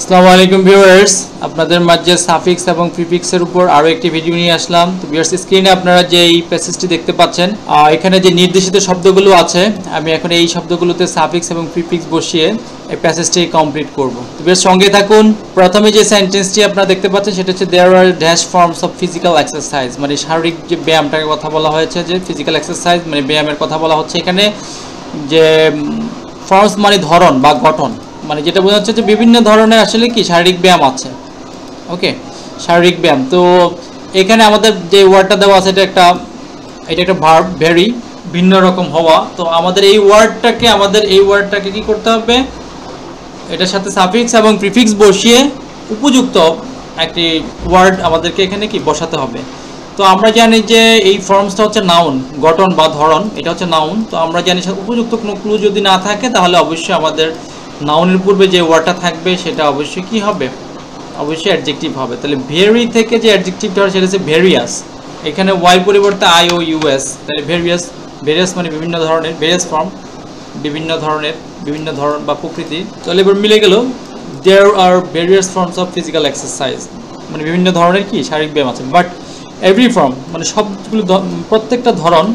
আসসালামু আলাইকুম ভিউয়ার্স, আপনাদের মাঝে সাফিক্স এবং প্রিফিক্সের উপর আরো একটি ভিডিও নিয়ে আসলাম। তো ভিউয়ার্স, স্ক্রিনে আপনারা যে এই প্যাসেজটি দেখতে পাচ্ছেন, এখানে যে নির্দেশিত শব্দগুলো আছে, আমি এখন এই শব্দগুলোতে সাফিক্স এবং প্রিফিক্স বসিয়ে এই প্যাসেজটি কমপ্লিট করব। তো ভিউয়ার্স, সঙ্গে থাকুন। প্রথমে যে সেন্টেন্সটি আপনারা দেখতে পাচ্ছেন সেটা হচ্ছে there are dash forms of physical exercise, মানে শারীরিক যে ব্যায়ামটার কথা বলা হয়েছে, যে ফিজিক্যাল এক্সারসাইজ মানে ব্যায়ামের কথা বলা হচ্ছে এখানে। যে ফর্মস মানে ধরন বা গঠন, মানে যেটা বোঝা যাচ্ছে যে বিভিন্ন ধরনের আসলে কি শারীরিক ব্যায়াম আছে। ওকে, শারীরিক ব্যায়াম। তো এখানে আমাদের যে ওয়ার্ডটা দেওয়া আছে এটা একটা ভার্ব, ভেরি, ভিন্ন রকম হওয়া। তো আমাদের এই ওয়ার্ডটাকে কি করতে হবে, এটার সাথে সাফিক্স এবং প্রিফিক্স বসিয়ে উপযুক্ত একটি ওয়ার্ড আমাদেরকে এখানে কি বসাতে হবে। তো আমরা জানি যে এই ফর্মসটা হচ্ছে নাউন, গঠন বা ধরন, এটা হচ্ছে নাউন। তো আমরা জানি উপযুক্ত কোনো ক্লু যদি না থাকে তাহলে অবশ্যই আমাদের নাউনের পূর্বে যে ওয়ার্ডটা থাকবে সেটা অবশ্যই কি হবে, অবশ্যই অ্যাডজেক্টিভ হবে। তাহলে ভেরি থেকে যে অ্যাডজেক্টিভটা হয় সেটা হচ্ছে ভেরিয়াস। এখানে ওয়াই পরিবর্তে আই ও ইউএস, তাহলে ভেরিয়াস মানে বিভিন্ন ধরনের, ভেরিয়াস ফর্ম, বিভিন্ন ধরন বা প্রকৃতি। তাহলে এবার মিলে গেল there are various forms of physical exercise, মানে বিভিন্ন ধরনের কি শারীরিক ব্যায়াম আছে। বাট এভরি ফর্ম মানে সবগুলো প্রত্যেকটা ধরন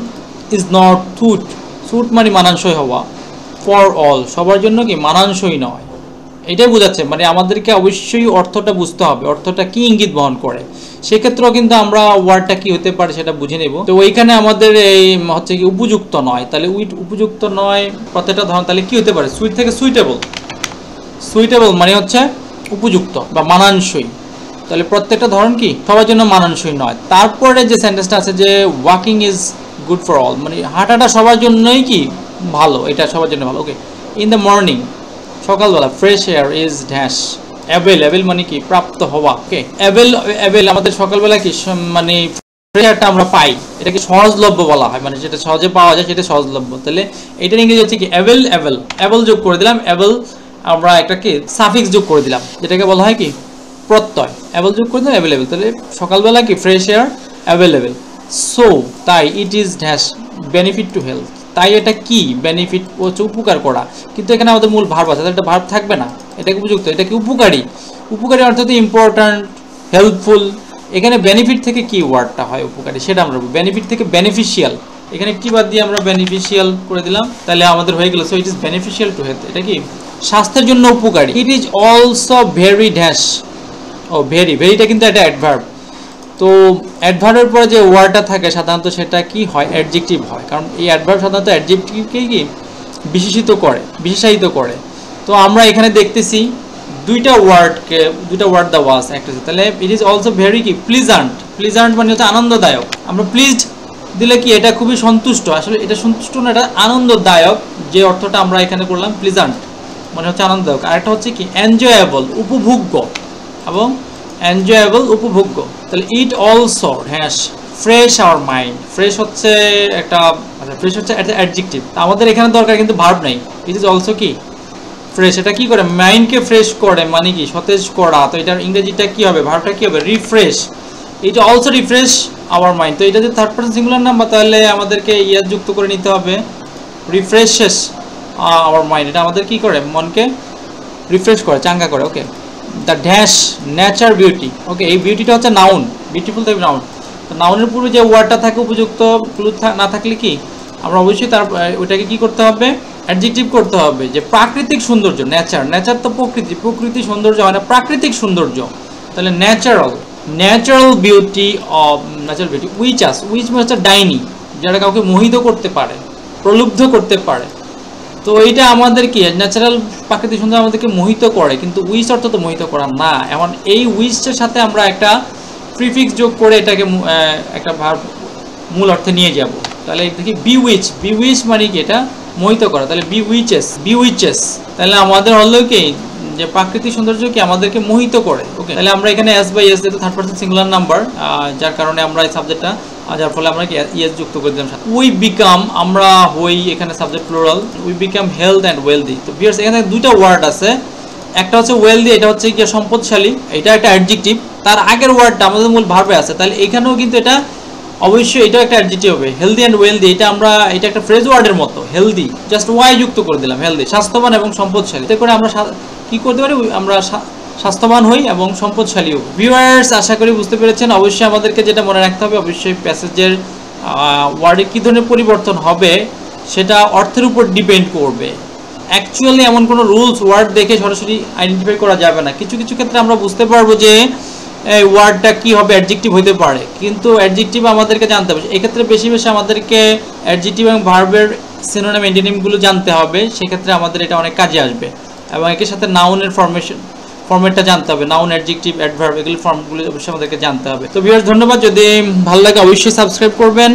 ইজ নট সুট মানে মানানসই হওয়া, ফর অল সবার জন্য কি মানানসই নয়, এটাই বোঝাচ্ছে। মানে আমাদেরকে অবশ্যই অর্থটা বুঝতে হবে, অর্থটা কি ইঙ্গিত বহন করে। সেক্ষেত্রেও কিন্তু আমরা ওয়ার্ডটা কি হতে পারে সেটা বুঝে নেব। তো ওইখানে আমাদের এই হচ্ছে কি উপযুক্ত নয়, তাহলে উপযুক্ত নয় প্রত্যেকটা ধরন, তাহলে কি হতে পারে, সুইট থেকে সুইটেবল মানে হচ্ছে উপযুক্ত বা মানানসই। তাহলে প্রত্যেকটা ধরন কি সবার জন্য মানানসই নয়। তারপরে যে সেন্টেন্সটা আছে যে walking is good for all, মানে হাঁটাটা সবার জন্যই কি ভালো, এটা সবার জন্য ভালো। ওকে, ইন দ্য মর্নিং সকালবেলা fresh air is dash avail মানে কি প্রাপ্ত হওয়া। ওকে, অ্যাভেল আমাদের সকালবেলা কি মানে ফ্রেশ এয়ারটা আমরা পাই, এটাকে সহজলভ্য বলা হয়, মানে যেটা সহজে পাওয়া যায় সেটা সহজলভ্য। তাহলে এটার ইংরেজি হচ্ছে কি অ্যাভেল যোগ করে দিলাম, আমরা একটা কি সাফিক্স যোগ করে দিলাম, যেটাকে বলা হয় কি প্রত্যয়। অ্যাভেল যোগ করে দিলাম অ্যাভেলেবেল, তাহলে সকালবেলা কি ফ্রেশ এয়ার অ্যাভেলেবেল। সো তাই it is dash benefit to health, তাই এটা কি বেনিফিট হচ্ছে উপকার করা, কিন্তু এখানে আমাদের মূল ভার্ব আছে, একটা ভার্ব থাকবে না, এটাকে উপযুক্ত, এটা কি উপকারী অর্থাৎ ইম্পর্ট্যান্ট, হেল্পফুল। এখানে বেনিফিট থেকে কি ওয়ার্ডটা হয় উপকারী সেটা আমরা বেনিফিট থেকে বেনিফিশিয়াল, এখানে কি বাদ দিয়ে আমরা বেনিফিশিয়াল করে দিলাম, তাহলে আমাদের হয়ে গেল so it is beneficial to health, এটা কি স্বাস্থ্যের জন্য উপকারী। It is also very dash, ও ভেরিটা কিন্তু একটা অ্যাডভার্ব। তো অ্যাডভার্বের পরে যে ওয়ার্ডটা থাকে সাধারণত সেটা কি হয়, অ্যাডজেক্টিভ হয়, কারণ এই অ্যাডভার্ব সাধারণত অ্যাডজেক্টিভকে কি বিশেষায়িত করে। তো আমরা এখানে দেখতেছি দুইটা ওয়ার্ড দেওয়া আছে একটা, তাহলে ইট ইজ অলসো ভেরি কি প্লিজান্ট মানে হচ্ছে আনন্দদায়ক। আমরা প্লিজড দিলে কি এটা খুবই সন্তুষ্ট, আসলে এটা সন্তুষ্ট না, এটা আনন্দদায়ক, যে অর্থটা আমরা এখানে করলাম প্লিজান্ট মানে হচ্ছে আনন্দদায়ক। আরেকটা হচ্ছে কি এনজয়েবল উপভোগ্য, এবং উপভোগ্য। তাহলে it also hash fresh our mind, fresh হচ্ছে একটা অ্যাডজেক্টিভ, আমাদের এখানে দরকার কিন্তু ভার্ব নাই। ইট ইজ অলসো কি ফ্রেশ, এটা কি করে মাইন্ডকে ফ্রেশ করে, মানে কি সতেজ করা। তো এটার ইংরেজিটা কি হবে, ভার্বটা কি হবে, refresh. It also refresh our mind. তো এটা যদি থার্ড পারসন সিঙ্গুলার নাম্বার, তাহলে আমাদেরকে ইয়ার যুক্ত করে নিতে হবে, রিফ্রেশেস আওয়ার মাইন্ড, এটা আমাদের কি করে মনকে রিফ্রেশ করে, চাঙ্গা করে। ওকে, দ্য ড্যাশ নেচার বিউটি। ওকে, এই বিউটিটা হচ্ছে নাউন, বিউটিফুল টাইপ নাউন। তো নাউনের পূর্বে যে ওয়ার্ডটা থাকে উপযুক্ত ক্লু না থাকলে কি আমরা অবশ্যই তার ওইটাকে কি করতে হবে, অ্যাডজেক্টিভ করতে হবে। যে প্রাকৃতিক সৌন্দর্য, নেচার তো প্রকৃতি সৌন্দর্য হয় না, প্রাকৃতিক সৌন্দর্য। তাহলে ন্যাচারাল বিউটি উইচ মানে হচ্ছে ডাইনি, যারা কাউকে মোহিত করতে পারে, প্রলুব্ধ করতে পারে। তো এইটা আমাদের কি ন্যাচারাল প্রাকৃতিক সৌন্দর্য আমাদেরকে মোহিত করে, কিন্তু উইচ অর্থ তো মোহিত করা না। এখন এই উইচের সাথে আমরা একটা প্রিফিক্স যোগ করে এটাকে একটা ভার্ব মূল অর্থে নিয়ে যাব। তাহলে দেখি বিউইচ মানে কি এটা মোহিত করা, তাহলে বিউইচেস তাহলে আমাদের হলো কি যে প্রাকৃতিক সৌন্দর্য কি আমাদেরকে মোহিত করে। ওকে, তাহলে আমরা এখানে এস বাই এস যেহেতু থার্ড পারসন সিঙ্গুলার নাম্বার, যার কারণে আমরা এই সাবজেক্টটা, যার ফলে আমরা কি ইএস যুক্ত করে দিলাম। উই বিকাম আমরা হই, এখানে subject plural, we become health and wealthy. তো ভিউয়ার্স, এখানে দুইটা ওয়ার্ড আছে, একটা হচ্ছে ওয়েলদি, এটা হচ্ছে কি সম্পদশালী, এটা একটা অ্যাডজেক্টিভ। তার আগের ওয়ার্ডটা আমাদের মূল ভার্বে আছে, তাহলে এখানেও কিন্তু এটা অবশ্যই এটাও একটা অ্যাডজেক্টিভ হবে, হেলদি অ্যান্ড ওয়েলদি। এটা একটা ফ্রেজ ওয়ার্ডের মতো, হেলদি জাস্ট ওয়াই যুক্ত করে দিলাম, হেলদি স্বাস্থ্যবান এবং সম্পদশালী। এতে করে আমরা কি করতে পারি, আমরা স্বাস্থ্যবান হই এবং সম্পদশালী হই। ভিউয়ার্স, আশা করি বুঝতে পেরেছেন। অবশ্যই আমাদেরকে যেটা মনে রাখতে হবে, অবশ্যই প্যাসেজের ওয়ার্ডে কী ধরনের পরিবর্তন হবে সেটা অর্থের উপর ডিপেন্ড করবে। অ্যাকচুয়ালি এমন কোনো রুলস ওয়ার্ড দেখে সরাসরি আইডেন্টিফাই করা যাবে না। কিছু কিছু ক্ষেত্রে আমরা বুঝতে পারবো যে এই ওয়ার্ডটা কী হবে, অ্যাডজেক্টিভ হতে পারে, কিন্তু অ্যাডজেক্টিভ আমাদেরকে জানতে হবে। এক্ষেত্রে বেশি বেশি আমাদেরকে অ্যাডজেক্টিভ এবং ভার্বের সিনোনিম এন্টিনিমগুলো জানতে হবে। সেক্ষেত্রে আমাদের এটা অনেক কাজে আসবে। এবং এর সাথে নাউনের ফর্মেটটা জানতে হবে। নাউন, অ্যাডজেক্টিভ, অ্যাডভার্ব এগুলো ফর্মগুলো অবশ্যই আমাদেরকে জানতে হবে। তো ভিউয়ার্স, ধন্যবাদ। যদি ভালো লাগে অবশ্যই সাবস্ক্রাইব করবেন।